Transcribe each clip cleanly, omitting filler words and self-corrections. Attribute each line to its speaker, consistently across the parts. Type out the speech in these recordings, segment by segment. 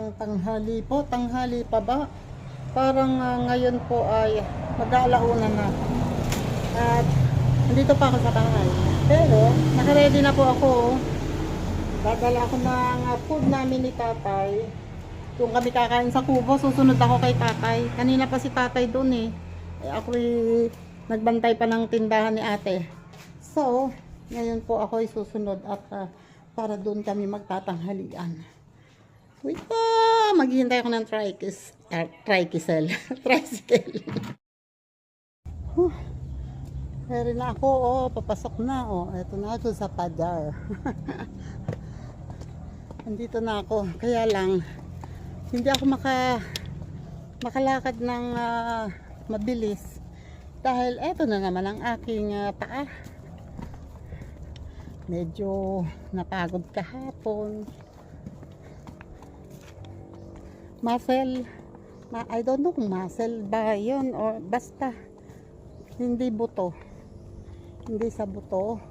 Speaker 1: Magandang tanghali po. Tanghali pa ba? Parang ngayon po ay mag-aalauna na. At nandito pa ako sa bahay. Pero nakaready na po ako. Dadala ako ng food namin ni tatay. Kung kami kakain sa kubo, susunod ako kay tatay. Kanina pa si tatay doon eh. Ako'y nagbantay pa ng tindahan ni ate. So, ngayon po ako ay susunod at para doon kami magtatanghalian. Wait pa! Maghihintay ako ng tricycle. Tricycle. Meron na ako, oh, papasok na, oh. Eto na ako sa Padar. Andito na ako, kaya lang, hindi ako makalakad ng mabilis. Dahil eto na naman ang aking paa. Medyo napagod kahapon. Muscle, I don't know kung muscle ba yun or basta hindi buto, hindi sa buto,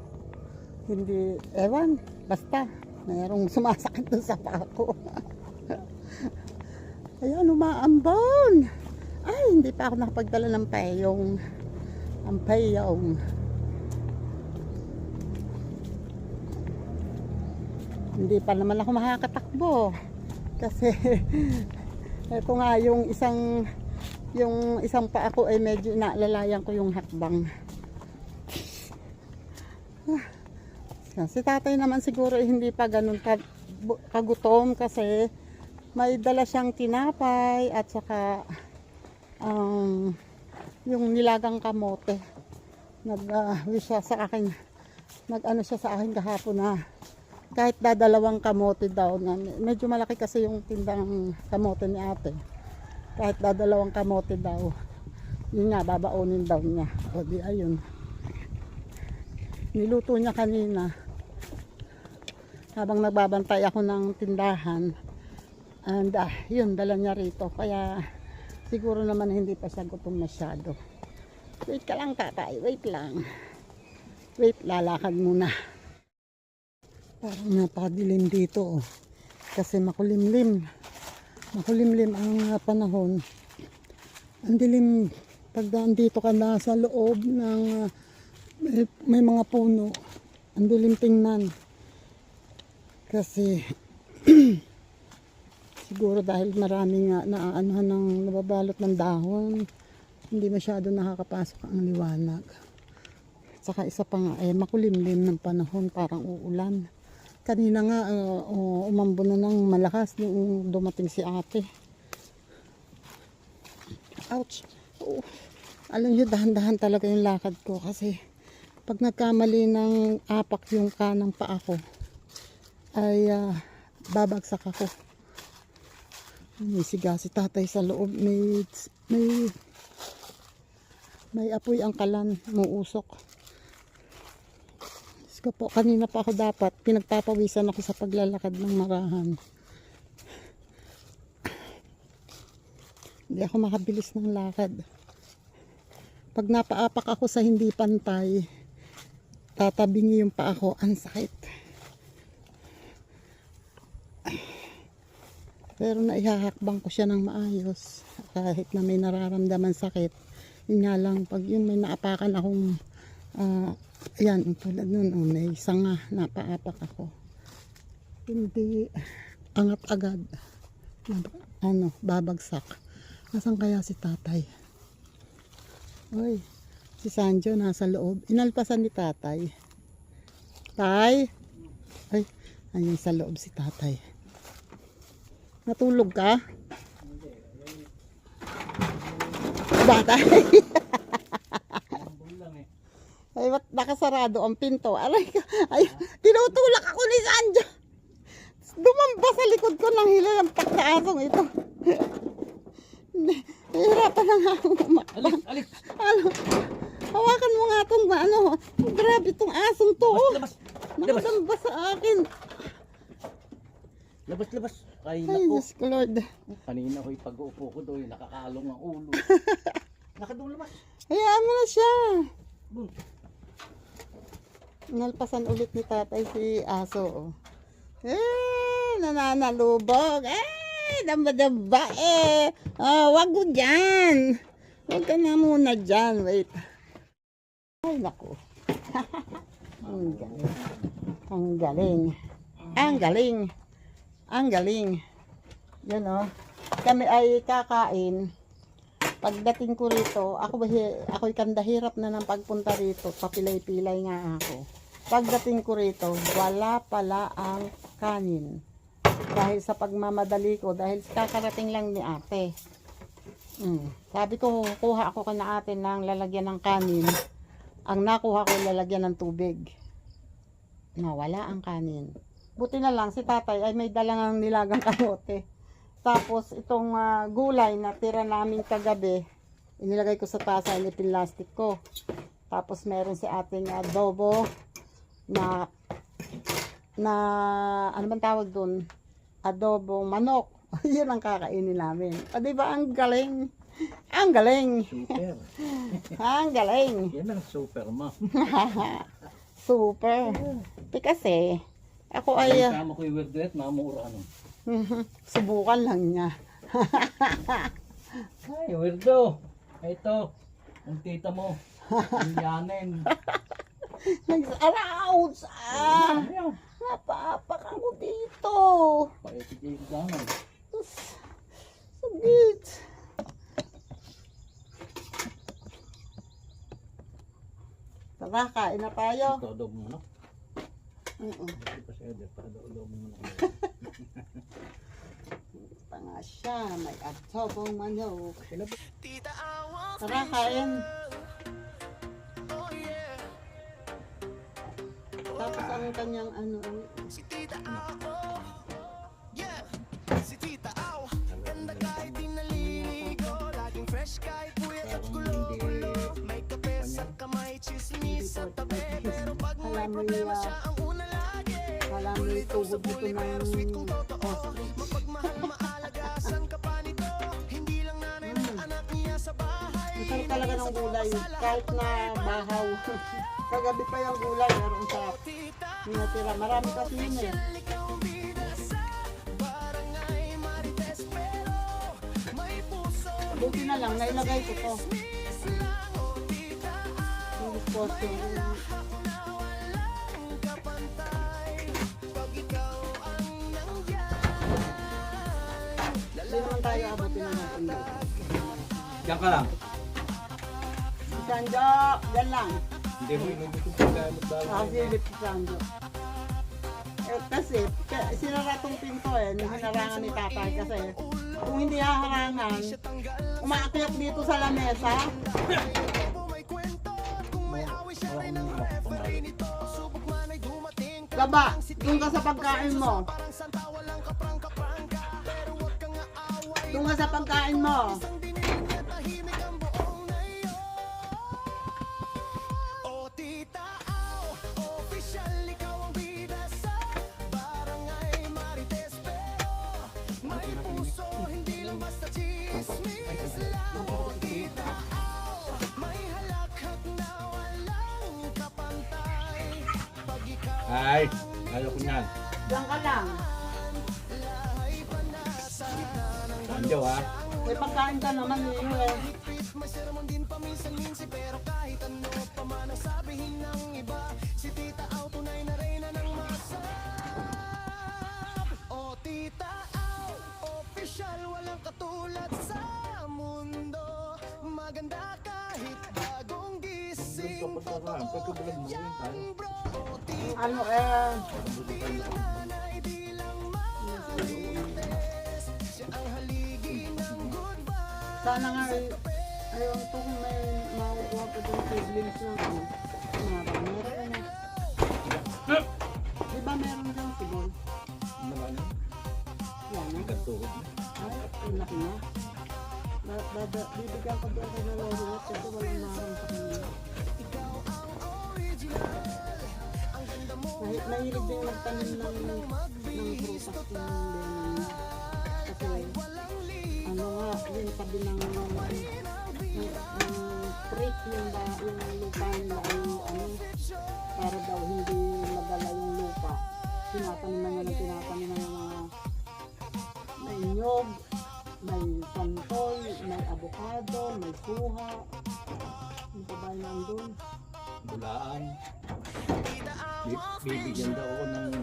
Speaker 1: hindi, ewan, basta mayroong sumasakit doon sa paa ko. Ayan, umaambon. Ay, hindi pa ako nakapagdala ng payong. Ang payong. Hindi pa naman ako makakatakbo kasi ito nga yung isang paa ko ay medyo inaalalayan ko yung hakbang. Si tatay naman siguro ay hindi pa ganun kagutom kasi may dala siyang tinapay at saka yung nilagang kamote. Nag-wish siya sa akin, nag-ano siya sa akin kahapon na kahit dadalawang kamote daw, medyo malaki kasi yung tindang kamote ni ate, kahit dadalawang kamote daw, yun nga, babaonin daw niya. O di ayun, niluto niya kanina habang nagbabantay ako ng tindahan, and yun, dala niya rito, kaya siguro naman hindi pa siya gutom masyado. Wait ka lang tatay, wait lang, wait, lalakad muna. Parang napakadilim dito, oh. Kasi makulimlim ang panahon. Ang dilim pag dito ka na sa loob ng may mga puno, ang dilim tingnan kasi siguro dahil maraming naaanuhan ng nababalot ng dahon, hindi masyado nakakapasok ang liwanag. Saka isa pa nga, makulimlim ng panahon, parang uulan. Kanina nga, umambon na ng malakas yung dumating si ate. Ouch! Oh. Alam nyo, dahan-dahan talaga yung lakad ko kasi pag nagkamali ng apak yung kanang paa ko, ay babagsak ako. May siga si tatay sa loob. May apoy ang kalan, umuusok. Po, kanina pa ako dapat pinagpapawisan ako sa paglalakad ng marahan. Hindi ako makabilis ng lakad. Pag napaapak ako sa hindi pantay, tatabingi yung paa ko, ang sakit. Pero naihahakbang ko siya ng maayos kahit na may nararamdaman sakit. Yun nga lang, pag yun may naapakan akong ayan, tulad nun, may sanga, napaapak ako. Hindi angat agad. Babagsak. Nasaan kaya si tatay? Uy, si Sanjo nasa loob. Inalpasan ni tatay. Tay? Ay, ayun sa loob si tatay. Natulog ka? Tatay? Ay, ba't nakasarado ang pinto? Aray ka, ay, tinutulak ako ni Sanjo. Dumamba sa likod ko ng hilalampak na asong ito. Nahihirapan na nga akong umakbang. Ano, hawakan mo nga itong grabe itong asong to.
Speaker 2: Labas.
Speaker 1: Nakadamba sa akin.
Speaker 2: Labas. Ay,
Speaker 1: Ay,
Speaker 2: nako.
Speaker 1: Diyos ko Lord.
Speaker 2: Kanina ko'y pag-uupo ko doon, nakakalong ang ulo. Nakadong labas.
Speaker 1: Hayaan mo na siya.
Speaker 2: Boom.
Speaker 1: Nalpasan ulit ni tatay si aso. Nananalubog. Damba-damba eh. Oh, wag mo dyan. Wag ka na muna dyan. Wait. Ay, naku. Ang galing. Ang galing. Ang galing. Ang galing. Yan o. Kami ay kakain. Pagdating ko rito, ako'y kandahirap na ng pagpunta rito. Papilay-pilay nga ako. Pagdating ko rito, wala pala ang kanin. Dahil sa pagmamadali ko, dahil kakarating lang ni ate. Sabi ko, kuha ako kana ate ng lalagyan ng kanin. Ang nakuha ko, lalagyan ng tubig. Nawala ang kanin. Buti na lang, si tatay ay may dalang nilagang kamote. Tapos, itong gulay na tira namin kagabi, inilagay ko sa tasa, inipinlastic ko. Tapos, meron si ating adobo na ano bang tawag dun? Adobong manok. Yun ang kakainin namin. O, diba? Ang galing. Ang galing.
Speaker 2: Super.
Speaker 1: Ang galing.
Speaker 2: Yan ang super, ma'am.
Speaker 1: Super. Kasi, ako ay...
Speaker 2: Kama ko yung wordlet, mamura ano.
Speaker 1: Subukan lang niya.
Speaker 2: Ay, weirdo. Ito, ang tita mo. Indianin.
Speaker 1: Nag-arouse!
Speaker 2: Ayaw.
Speaker 1: Napapak ako dito.
Speaker 2: Paikit-ikit lang.
Speaker 1: Sagit. Tara, kain na tayo.
Speaker 2: Todo mo na. Hindi pa siya, todo mo na.
Speaker 1: Ito nga siya, may adobong manok. Tara, kain. Tapos ang kanyang ano,
Speaker 3: Si Tita Ao, yeah. Si Tita Ao, ganda kahit di naliligo. Laging fresh kahit puyat at gulo-gulo. May kape sa kamay, chismis sa tabi. Pero pag may problema siya ang una lagi.
Speaker 1: may tuhod dito ng
Speaker 3: Mapagmahal, maalagasan ka pa nito. Hindi lang nanay ng anak niya sa bahay.
Speaker 1: masarap talaga ng gulay. Kahit na bahaw. Kagabi pa yung gulay, meron sa minatira. Marami kasi yun eh.
Speaker 3: Ikaw ang bida sa barangay Marites. Pero may puso.
Speaker 1: Buti na lang, nailagay ko to.
Speaker 3: Miss lang o Tita Ao.
Speaker 1: Yung disposo.
Speaker 3: Na walang kapantay. Pag ikaw ang nandyan.
Speaker 1: Hindi naman tayo abutin na natin dito.
Speaker 2: Diyan ka lang.
Speaker 1: Sanjo, yan lang.
Speaker 2: Hindi mo inubitong pagkamot ba?
Speaker 1: Nakasilip si Sanjo. Kasi, sinara tong pinto eh. Hinarangan ni tatay kasi. Kung hindi haharangan, umaakyat dito sa lamesa. Gaba, doon ka sa pagkain mo. Doon ka sa pagkain mo.
Speaker 3: O Tita Ao, official ikaw ang bida sa barangay Marites. Pero may puso, hindi lang basta chismis lang. O Tita Ao, may halakhak na walang kapantay. Pag ikaw
Speaker 2: Ay, ayaw ko niyan.
Speaker 1: Diyan ka lang.
Speaker 2: Andiyo ha.
Speaker 1: May pagkain ka naman eh.
Speaker 3: may sermon din paminsan-minsan. Pero kahit ano pa man ang sabihin ng iba, si Tita Ao tunay na reyna ng masarap. O Tita Ao, official walang katulad sa mundo. Maganda kahit bagong gising. Totoo yan bro. O Tita
Speaker 1: Ano
Speaker 3: nanay di lang marites. Siya ang haligi ng good vibes.
Speaker 1: sana nga ayaw to kung may makukuha pa yung siblings ng ano. Meron na. Di ba meron kang sigol?
Speaker 2: Ano?
Speaker 1: Yan na.
Speaker 2: Katuhod na.
Speaker 1: Ay, ang laki na. Bibigyan ko doon kay nalulunod kasi walang naroon sa kanila. Mahilig din magtanim ng prutas yung Lenin. Kasi ano nga, yung sabi ng trick yung lupa nila ay ano, para daw hindi madala yung lupa. Tinataniman niya ng tinataniman ng May nyog, may santol, may avocado, may suha. Ano pa ba yung nandun?
Speaker 2: Bulaan. Bibigyan daw ako ng...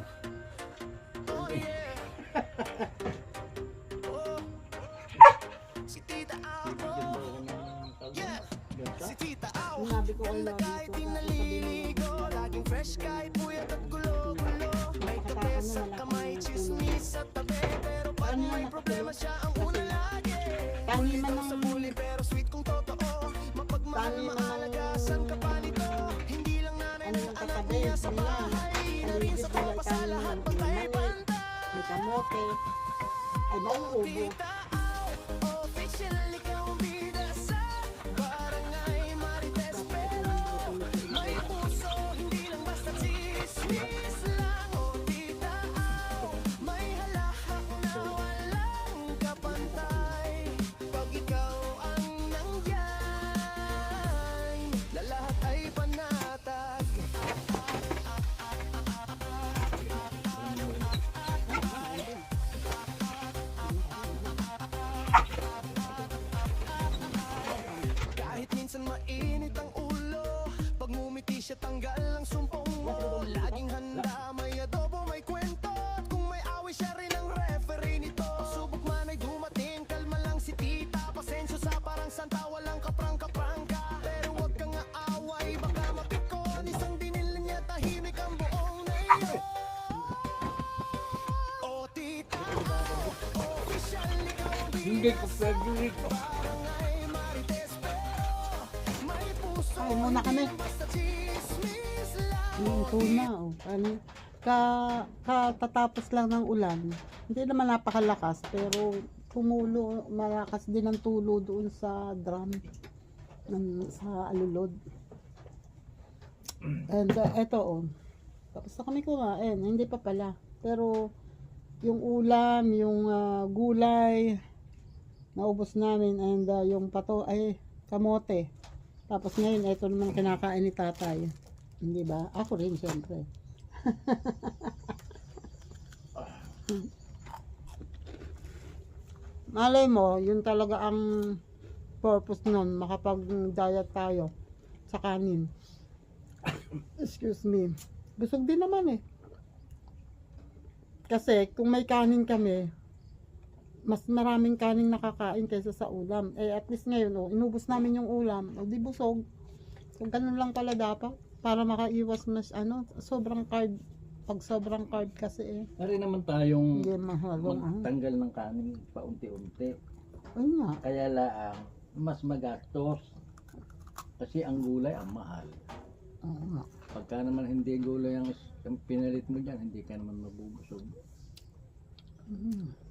Speaker 3: Si Tita
Speaker 2: Bibigyan daw ako ng... Ganta?
Speaker 3: Si Tita Au,
Speaker 1: Sinabi ko kay
Speaker 3: ganda
Speaker 1: Lobby
Speaker 3: kahit
Speaker 1: ko,
Speaker 3: di
Speaker 1: sabi
Speaker 3: naligo. Laging fresh kahit puyat at gulo-gulo. May kape sa kamay, chismis sa tabi. Pero pag may problema siya ang una lagi.
Speaker 1: Taniman
Speaker 3: Sa
Speaker 1: ng
Speaker 3: muli pero sweet kung totoo. Mapagmahal, maalaga, saan ka pa nito? Hindi lang nanay
Speaker 1: ano
Speaker 3: ng
Speaker 1: yung
Speaker 3: anak
Speaker 1: katabi,
Speaker 3: niya sa
Speaker 1: sila.
Speaker 3: bahay. Na rin sa
Speaker 1: Paligid
Speaker 3: tropa
Speaker 1: nila
Speaker 3: sa
Speaker 1: itanin
Speaker 3: lahat,
Speaker 1: ng
Speaker 3: pantay-pantay.
Speaker 1: may kamote. Ay, mauubo.
Speaker 3: Tita Au, official ikaw ang bida sa barangay Marites. Pero may puso, hindi lang basta chismis lang. O Tita Au, may halahak na walang kapantay. Pag ikaw ang nangyay, na lahat ay panatag. Kahit minsan mainit ang ulo, pag ngumiti siya tanggal ang sumpong mo. Laging handa, may adobo, may kwento. At kung may away siya rin ang referee nito. Subok man ay dumating, kalma lang si tita. Pasensyo sa parang santa, walang kaprangka-prangka. Pero wag kang aaway, baka mapikon. Isang dinil niya, tahimik ang buong nayon. O tita, official ikaw ang
Speaker 2: Hindi ko pwede rito.
Speaker 3: barangay Marites. Pero may puso,
Speaker 1: Ay, muna kami.
Speaker 3: basta chismis lang.
Speaker 1: Yung tuna, oh. Ano, katatapos lang ng ulan. Hindi naman napakalakas, pero tumulo, malakas din ang tulo doon sa drum sa alulod. And eto, oh. Tapos na kami kumain, hindi pa pala. Pero yung ulam, yung gulay, naubos namin, and yung kamote. Tapos ngayon, ito naman kinakain ni tatay. Hindi ba? Ako rin, siyempre. Malay mo, yun talaga ang purpose nun, makapag-diet tayo sa kanin. Excuse me. Busog din naman eh. Kasi kung may kanin kami, mas maraming kanin nakakain kaysa sa ulam. Eh at least ngayon, oh, inubos namin yung ulam. O di busog. So ganun lang pala dapat. Para makaiwas mas sobrang carb. Pag sobrang carb kasi
Speaker 2: Pari naman tayong
Speaker 1: hindi mahalong
Speaker 2: magtanggal ng kanin paunti-unti.
Speaker 1: Ayun nga.
Speaker 2: Kaya laang mas magastos. Kasi ang gulay ang mahal.
Speaker 1: Oo nga.
Speaker 2: Pagka naman hindi gulay ang pinalit mo dyan, hindi ka naman mabubusog.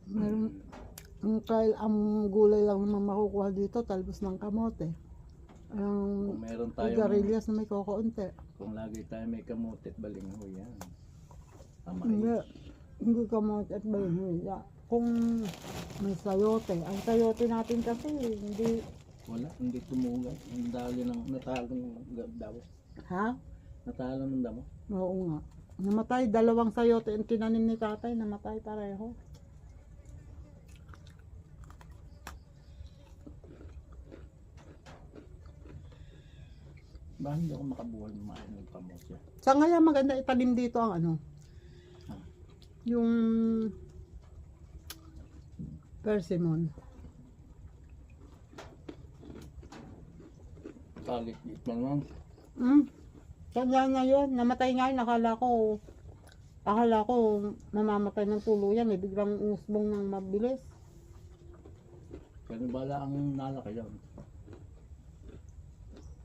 Speaker 1: Meron, ang gulay lang naman makukuha dito, talbos ng kamote.
Speaker 2: Kung meron tayong,
Speaker 1: Sigarilyas na may kokoonte.
Speaker 2: kung lagi tayo may kamote at balinghoy yan.
Speaker 1: Hindi, hindi kamote at balinghoy. Kung may sayote, ang sayote natin kasi hindi,
Speaker 2: Wala, hindi tumugal. Ang dali ng natalo ng damo.
Speaker 1: ha?
Speaker 2: Natalo ng damo.
Speaker 1: Oo nga. Namatay, 2 sayote ang tinanim ni tatay, namatay pareho.
Speaker 2: Bakit hindi ako makabuhay kumain ng kamote?
Speaker 1: Sa ngayon maganda itanim dito ang yung persimmon.
Speaker 2: Talit-lit lang lang.
Speaker 1: Kaya na yun, namatay nga yun, akala ko mamamatay ng tuluyan eh, biglang usbong ng mabilis.
Speaker 2: Pero bala ang nalaki yun.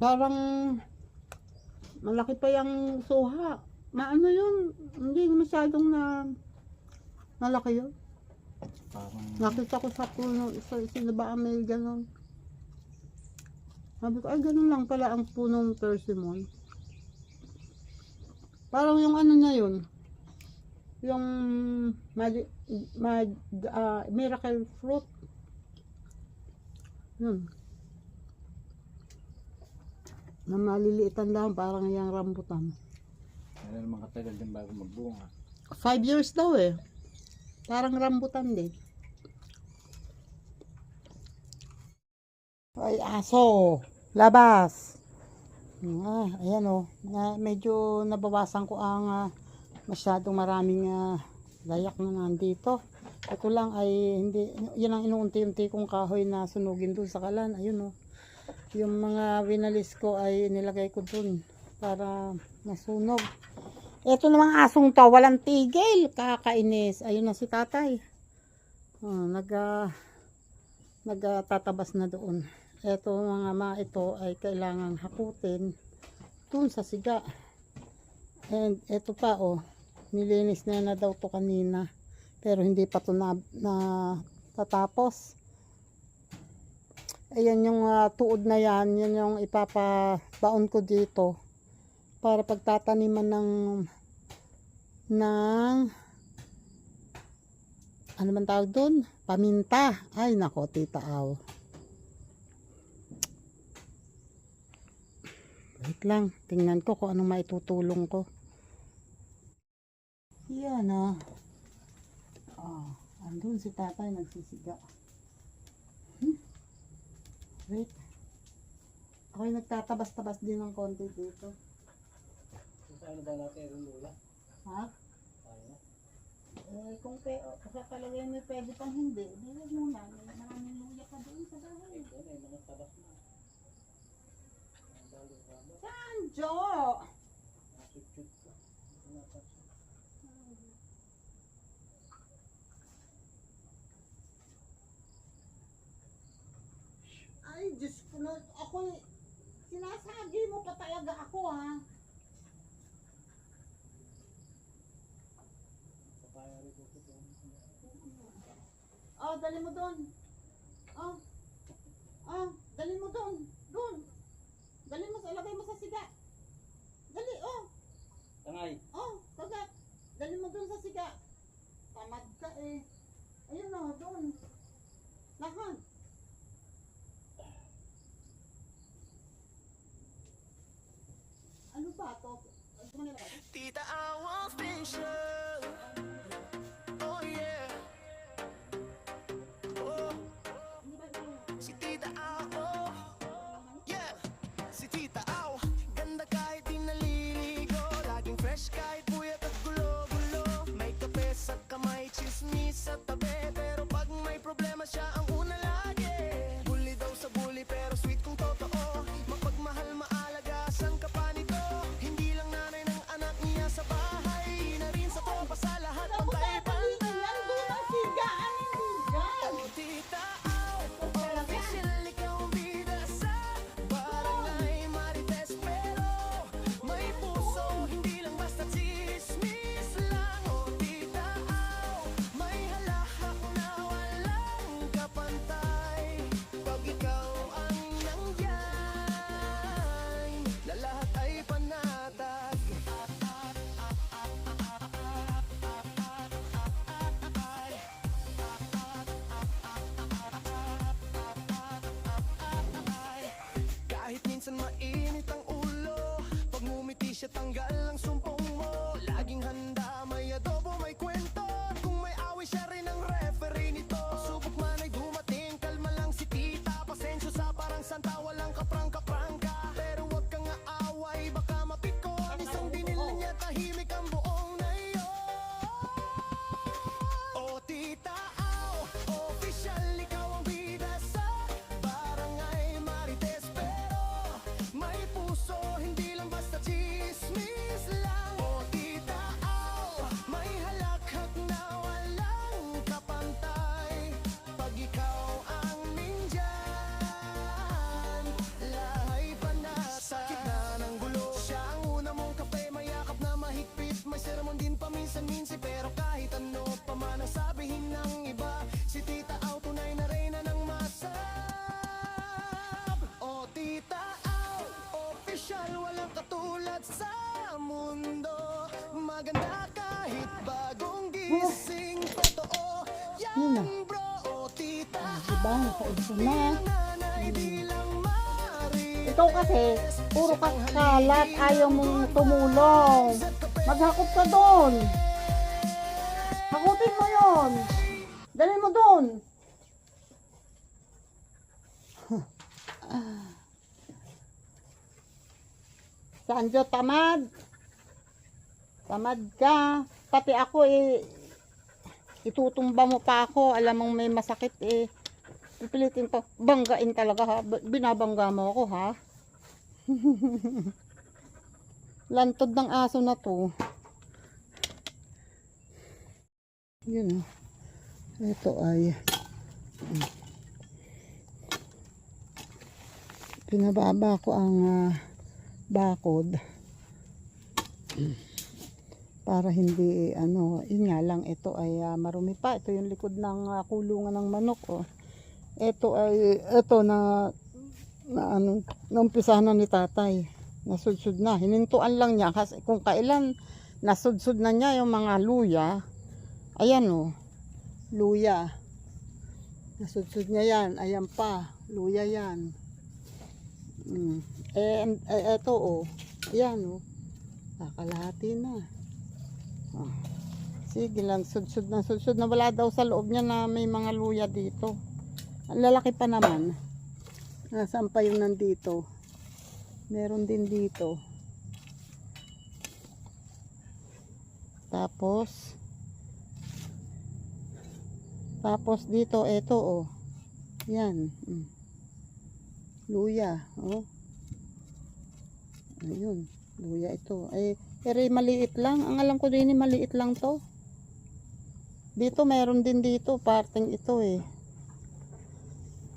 Speaker 1: Parang malaki pa yung suha. Maano yun, hindi masyadong malaki yun.
Speaker 2: Parang
Speaker 1: Nakita ko sa puno, sino ba ang may ganon? Sabi ko, ay ganun lang pala ang punong persimmon. Parang yung na yun, yung miracle fruit. Yun. Na maliliitan lang, parang yung rambutan.
Speaker 2: meron naman katagal din bago magbunga.
Speaker 1: 5 years daw eh. Parang rambutan din. Ay, aso. Labas. Ayan o. Medyo nabawasan ko ang masyadong maraming layak na nandito. Ito lang ay hindi, yan ang inuunti-unti kong kahoy na sunugin doon sa kalan. Ayun o. Yung mga winalis ko ay nilagay ko doon para masunog. Ito namang asong to, walang tigil. Kakainis. Ayun na si tatay. Nagtatabas na doon. Ito mga ito ay kailangang hakutin doon sa siga. And ito pa nilinis na daw to kanina. Pero hindi pa to na tatapos. Ayan yung tuod na yan. Yan yung ipapabaon ko dito. Para pagtataniman ng ano man tawag doon? Paminta. Ay nako, tita aw. Wait lang, tingnan ko kung anong maitutulong ko. Yan andun si tatay nagsisiga. Wait. Ako'y nagtatabas-tabas din ng konti dito.
Speaker 2: Paano ba natin yung lula?
Speaker 1: Ha?
Speaker 2: Paano?
Speaker 1: Kung palagay mo pwede pang hindi, di wag muna. Maraming luya pa doon sa bahay.
Speaker 2: Ito na yung mga tabas na.
Speaker 1: Saan, Jo?
Speaker 2: Chut-chut ka.
Speaker 1: Ay, Diyos ko na, sinasagi mo pa talaga ako, ha? Oh, dali mo doon. Dali mo doon. Doon. Dali mo, ilagay mo sa siga. Dali,
Speaker 2: Tangay.
Speaker 1: kagat. Dali mo doon sa siga. Tamad ka eh. Ayun na, doon. Lahan. Ano ba to?
Speaker 3: Tita Awa official. Oh yeah. Oh, si Tita Awa. Yeah, si Tita Awa. Ganda kahit di naliligo. Laging fresh kahit puyat at gulo-gulo. May kape sa kamay, chismis sa tabi. Pero pag may problema siya ang una lagi. Bully daw sa bully pero sweet kung totoo. Mapagmahal maalaga, saan ka pa nito? Hindi lang nanay ng anak niya sa bahay. Na rin sa tropa sa lahat ng pantay-pantay. Oh, Tita Aw, official ikaw ang bida sa barangay Marites. Pero may puso, hindi lang basta chismis lang. Oh, Tita Aw, may halahak na walang kapantay. Pag ikaw ang nandiyan, na lahat ay panatag. Kahit minsan mainit ang ulo, pag ngumiti siya tanggal ang sumpong mo. Laging handa, may adobo, may kwento. Kung may away siya rin ang referee nito. Subok man ay dumating, kalma lang si tita. Pasensyo sa parang santa, walang kaprangka-prangka. Pero wag kang aaway, baka mapikon. Isang dinil niya, tahimik ang buong nayon. Oh, Tita Aw, official ikaw ang bida sa barangay Marites. Pero may puso, hindi lang basta chismis lang. Oh, Tita Aw, may halakhak na walang kapantay. Pag ikaw ang nindyan, lahay panatag. Sa gitna ng gulo, siya ang una mong kape. Mayakap na mahigpit, may sermon din paminsan-minsi. Pero kahit ano pa man ang sabihin ng iba, si Tita Aw tunay na reyna ng masarap. Oh, Tita Aw, official, walang katulad sa mundo. Maganda kahit bagong gising, totoo
Speaker 1: Yun na.
Speaker 3: yan bro. Oh, Tita
Speaker 1: Diba? Nakaibso na.
Speaker 3: nanay, di lang mari.
Speaker 1: Ikaw kasi, puro kakalat, ayaw mong tumulong. Maghakot ka doon. Hakutin mo yon. Dali mo doon. Sanjo, tamad. Tamad ka. Pati ako itutumba mo pa ako. Alam mong may masakit pipilitin pa. Banggain talaga ha. Binabangga mo ako ha. Lantod ng aso na to. Yun. Ito ay pinababa ko ang bakod para hindi yun nga lang, ito ay marumi pa. Ito yung likod ng kulungan ng manok ito na naumpisahan na ni tatay, nasudsud na, hinintuan lang niya kasi kung kailan nasudsud na niya yung mga luya. Ayan luya, nasudsud niya yan. Ayan pa, luya yan. Eto ayan kakalahati na. Sige lang, sudsud na wala daw sa loob niya na may mga luya dito. Ang lalaki pa naman. Nasaan pa yung nandito? Meron din dito. Tapos dito, eto yan. Luya, ayun, luya ito. Pero maliit lang. Ang alam ko din maliit lang to. Dito meron din dito, parteng ito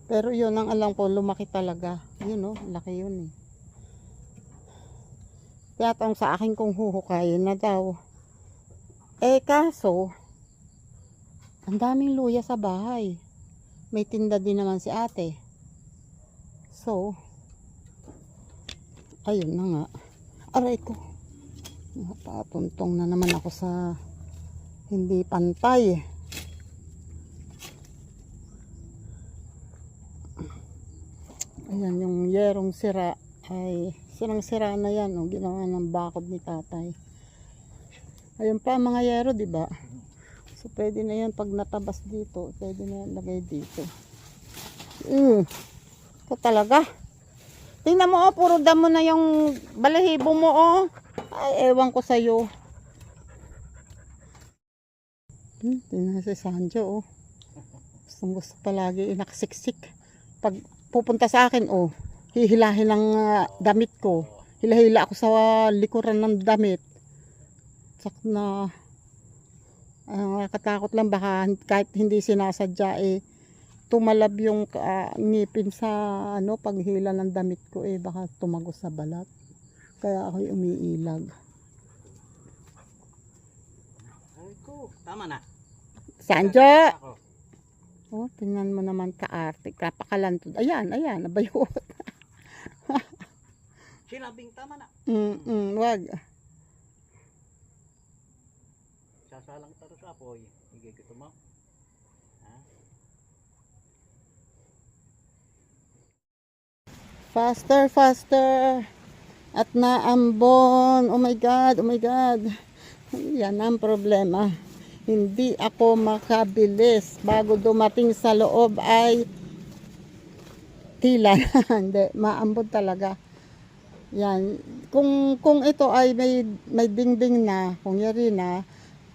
Speaker 1: Pero yun, ang alam ko, lumaki talaga. Yun laki yun Kaya tong sa akin kung huhukayin na daw. Kaso, ang daming luya sa bahay. May tinda din naman si ate. So, ayun na nga. Aray ko. Napatuntong na naman ako sa hindi pantay. Ayan, yung yerong sira ay sirang-sira na yan. Ginawa ng bakod ni tatay. Ayun pa mga yero, diba? So, pwede na yan pag natabas dito. Pwede na yan lagay dito. Ito talaga. Tingnan mo puro damo na yung balahibo mo Ay, ewan ko sa'yo. Tingnan si Sanjo gusto palagi nakasiksik. Pag pupunta sa akin hihilahin ang damit ko. Hila-hila ako sa likuran ng damit. Sak na nakatakot lang baka kahit hindi sinasadya tumalab yung ngipin sa paghila ng damit ko baka tumagos sa balat. Kaya ako'y umiilag.
Speaker 2: Tama na.
Speaker 1: Sanjo! Tingnan mo naman kaarte. Kapakalantod. Ayan, nabayot.
Speaker 2: Sinabing tama na.
Speaker 1: Wag.
Speaker 2: Sasalang taro sa apoy. Higigito mo.
Speaker 1: Faster. At naambon. Oh my God. Yan ang problema. Hindi ako makabilis. Bago dumating sa loob ay tila. Hindi, maambon talaga. Yan. Kung ito ay may dingding na, kung yari na,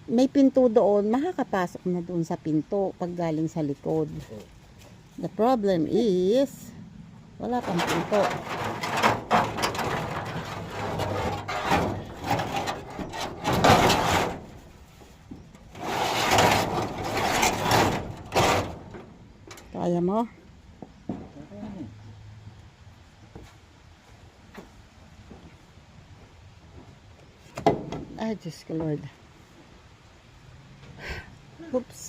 Speaker 1: may pinto doon, makakapasok na doon sa pinto pag galing sa likod. The problem is, wala pang pinto. Kaya mo? Ay, Diyos ko Lord. Oops.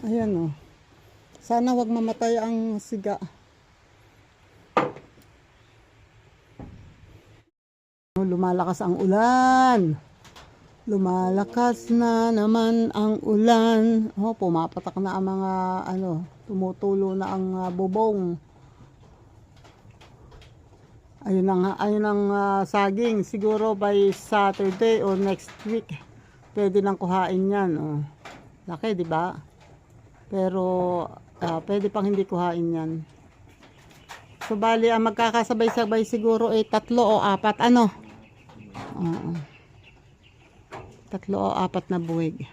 Speaker 1: Ayan Sana wag mamatay ang siga. Lumalakas ang ulan. Lumalakas na naman ang ulan. Pumapatak na ang mga tumutulo na ang bubong. Ayun ang saging. Siguro by Saturday or next week pwede nang kuhain yan. Laki, di ba? Pero pwede pang hindi kuhain yan. So, bali, ang magkakasabay-sabay siguro ay 3 o 4, ano? Oo. 3 o 4 na buwig.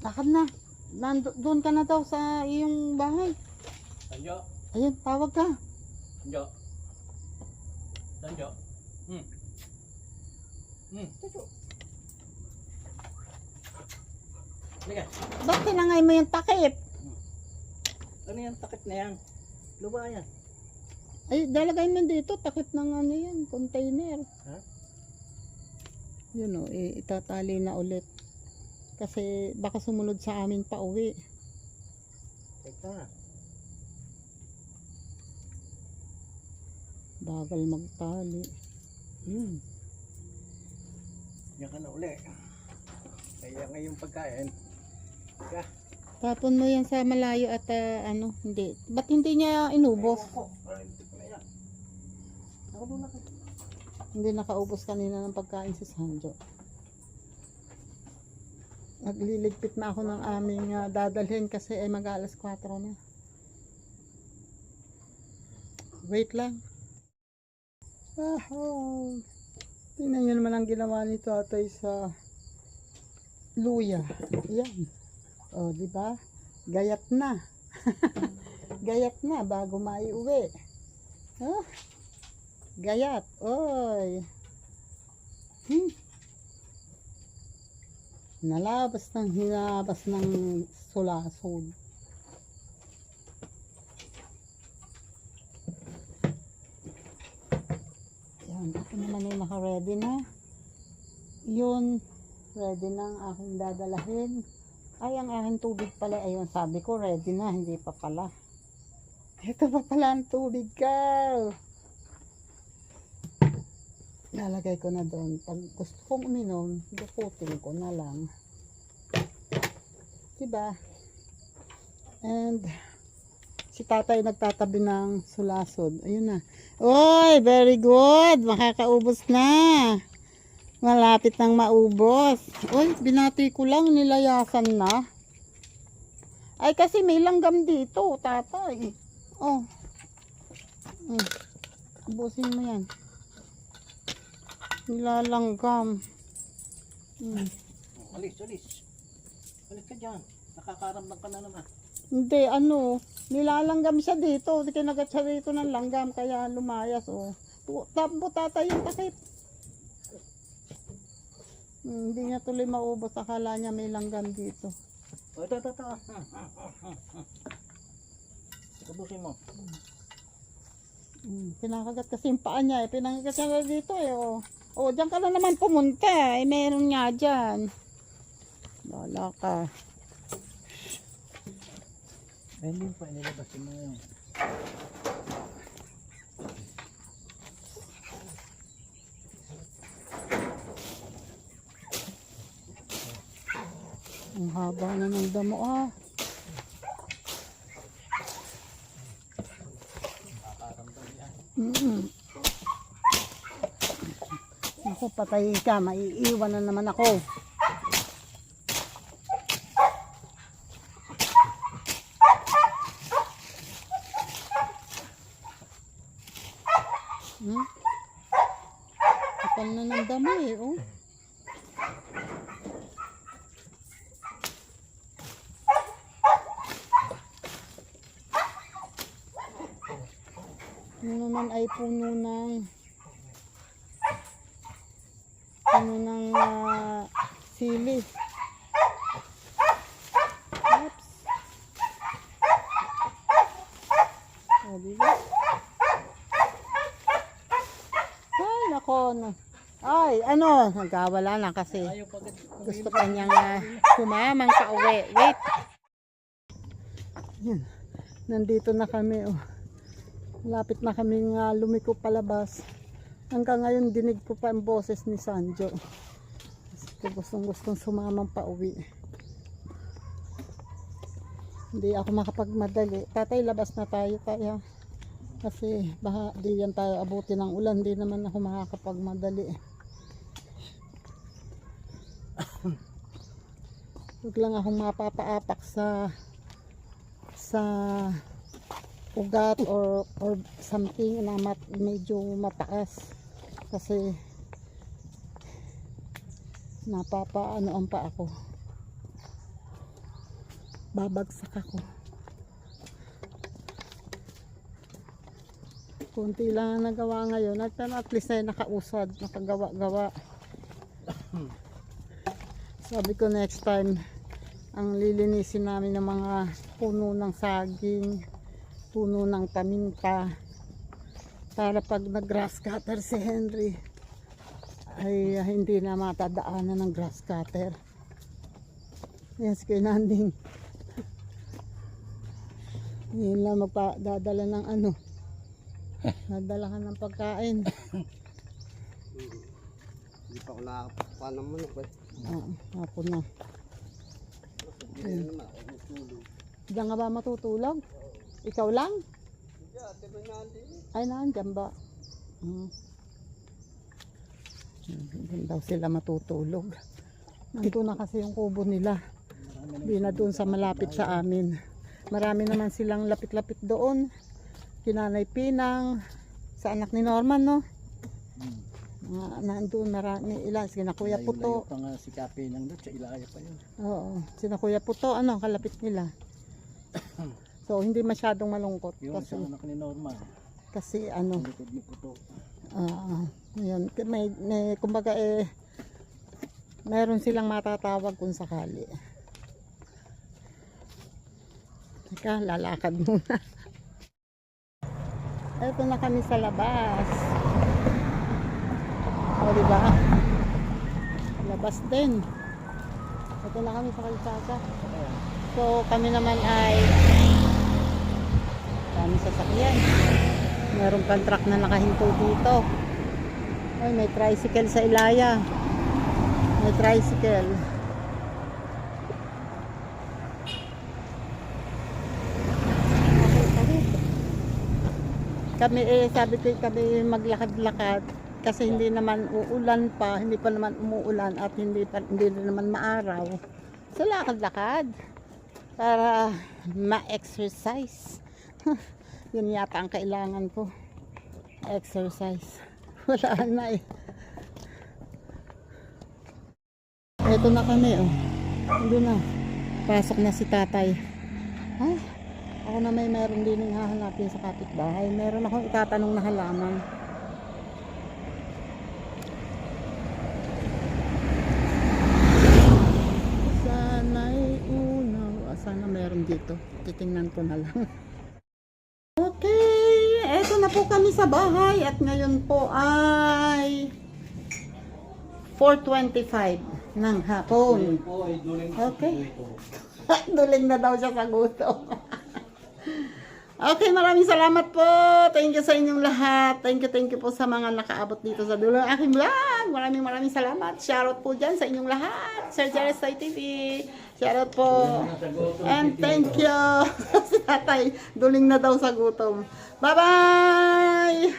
Speaker 1: Lakad na. Doon ka na daw sa iyong bahay.
Speaker 2: Sanjo,
Speaker 1: Ayun, tawag ka.
Speaker 2: Sanjo. Sanjo. Sanjo. Liga.
Speaker 1: Ba't tinangay mo yung takip?
Speaker 2: Ano yan? Takip na yan. Luba yan.
Speaker 1: Ay, dalagay mo dito. Takip ng ano yan, container.
Speaker 2: Ha?
Speaker 1: Yun o, itatali na ulit. Kasi baka sumunod sa amin pa uwi.
Speaker 2: Teka.
Speaker 1: Bagal magtali. Yun.
Speaker 2: Yan ka na uli. Kaya ngayong pagkain. Teka.
Speaker 1: Tapon mo yan sa malayo at ano, hindi. Ba't hindi niya inubos? Hindi nakaubos kanina ng pagkain si Sanjo. Nagliligpit na ako ng aming dadalhin kasi ay mag-alas 4 na. Wait lang. Oh. Tingnan nyo naman ang ginawa ni tatay sa luya. Yan. O, di ba? Gayat na. Gayat na bago maiuwi. Huh? Gayat. Oy. Hinabas ng sulasod. Yan. Ako naman ay naka-ready na. Yun. Ready na ang aking dadalahin. Ay, ang aking tubig pala. Ayun, sabi ko, ready na. Hindi pa pala. Ito pa pala ang tubig ko. Nalagay ko na doon. Pag gusto kong uminom, dukutin ko na lang. Diba? And, si tatay nagtatabi ng sulasod. Ayun na. Oy, very good. Makakaubos na. Malapit nang maubos. Uy, binati ko lang, nilayasan na. Ay, kasi may langgam dito, tatay. Oh. Ubusin mo yan. Nilalanggam.
Speaker 2: Alis. Alis ka dyan. Nakakaramdam ka na naman.
Speaker 1: Hindi, ano, nilalanggam siya dito. Kinagat siya dito ng langgam, kaya lumayas, oh. Tapo tatay yung takip. Hindi niya tuloy maubos. Akala niya may langgam dito.
Speaker 2: O, ito. Ubusin mo.
Speaker 1: Pinakagat kasi yung paa niya. Pinakagat siya dito eh. Oh, dyan ka na naman pumunta. Meron nga dyan. Wala ka.
Speaker 2: Ay, hindi pa. Inilabasin mo yun.
Speaker 1: Ang haba na ng damo Ako, patay ka. Maiiwan na naman ako. Kapal na ng damo eh, oh. Yun naman ay puno ng sili. Oops. O, diba? Ay, nako. Ay, ano, nagkawala na kasi gusto pa niyang sumamang pauwi. Wait. Yan. Nandito na kami, oh. Lapit na kaming lumiko palabas. Hanggang ngayon dinig ko pa ang boses ni Sanjo. Gustong sumamang pauwi. Hindi ako makapagmadali. Tatay, labas na tayo kaya. Kasi baka di yan tayo abuti ng ulan. Hindi naman ako makakapagmadali. Huwag lang akong mapapaapak sa ugat or something na medyo mataas kasi napapaanoan pa ako, babagsak ako. Kunti lang ang nagawa ngayon at least ay nakausad, nakagawa-gawa. Sabi ko next time ang lilinisin namin ng mga puno ng saging, puno ng paminta, para pag nag-grass cutter si Henry ay hindi na matadaanan ng grass cutter. Yes, kay Nanding. Yun lang magpadadala ng ano. Nadala ka ng pagkain.
Speaker 4: Hindi pa ako nakakapakuha ng manok eh.
Speaker 1: Hapon na.
Speaker 4: Hindi naman ako matulog.
Speaker 1: Diyan nga ba matutulog? Ikaw lang?
Speaker 4: Hindi, ate ba nandun?
Speaker 1: Ay, nandyan ba? Diyan daw sila matutulog. Nandun na kasi yung kubo nila. Di na doon sa malapit sa amin. Marami naman silang lapit-lapit doon. Kinanay Pinang, sa anak ni Norman, no? Nandun marami ilan. Sina Kuya Puto.
Speaker 2: Layo pa nga si Kape ng doon, sa Ilaya pa yun.
Speaker 1: Oo. Sina Kuya Puto, ano, kalapit nila. So, hindi masyadong malungkot.
Speaker 2: Yung isang anak ni Norma,
Speaker 1: Kasi ano,
Speaker 2: likod ni Puto.
Speaker 1: yun, kumbaga meron silang matatawag kung sakali. Teka, lalakad muna. Eto na kami sa labas. O, diba? Labas din. Eto na kami sa kalsada. So, kami naman ay kami sasakyan. Meron pang truck na nakahinto dito. Ay, may tricycle sa Ilaya. May tricycle. Kami sabi ko kami maglakad-lakad kasi hindi naman uulan pa, hindi pa naman umuulan at hindi naman maaraw. So lakad-lakad para ma-exercise. Yun yata ang kailangan ko. Exercise. Wala na eh. Ito na kami oh. Doon na. Pasok na si tatay. Ay, ako na meron din yung hahanapin sa kapitbahay. Meron akong itatanong na halaman. Sana'y unaw. Sana meron dito. Titingnan ko na lang. Okay, eto na po kami sa bahay at ngayon po ay 4:25 ng hapon. Okay. Duling na daw siya sa gutom. Okay, maraming salamat po. Thank you sa inyong lahat. Thank you po sa mga nakaabot dito sa dulo ng aking vlog. Maraming salamat. Shoutout po dyan sa inyong lahat. Sir Jerez TV. Shoutout po. And thank you. Si tatay, duling na daw sa gutom. Bye-bye!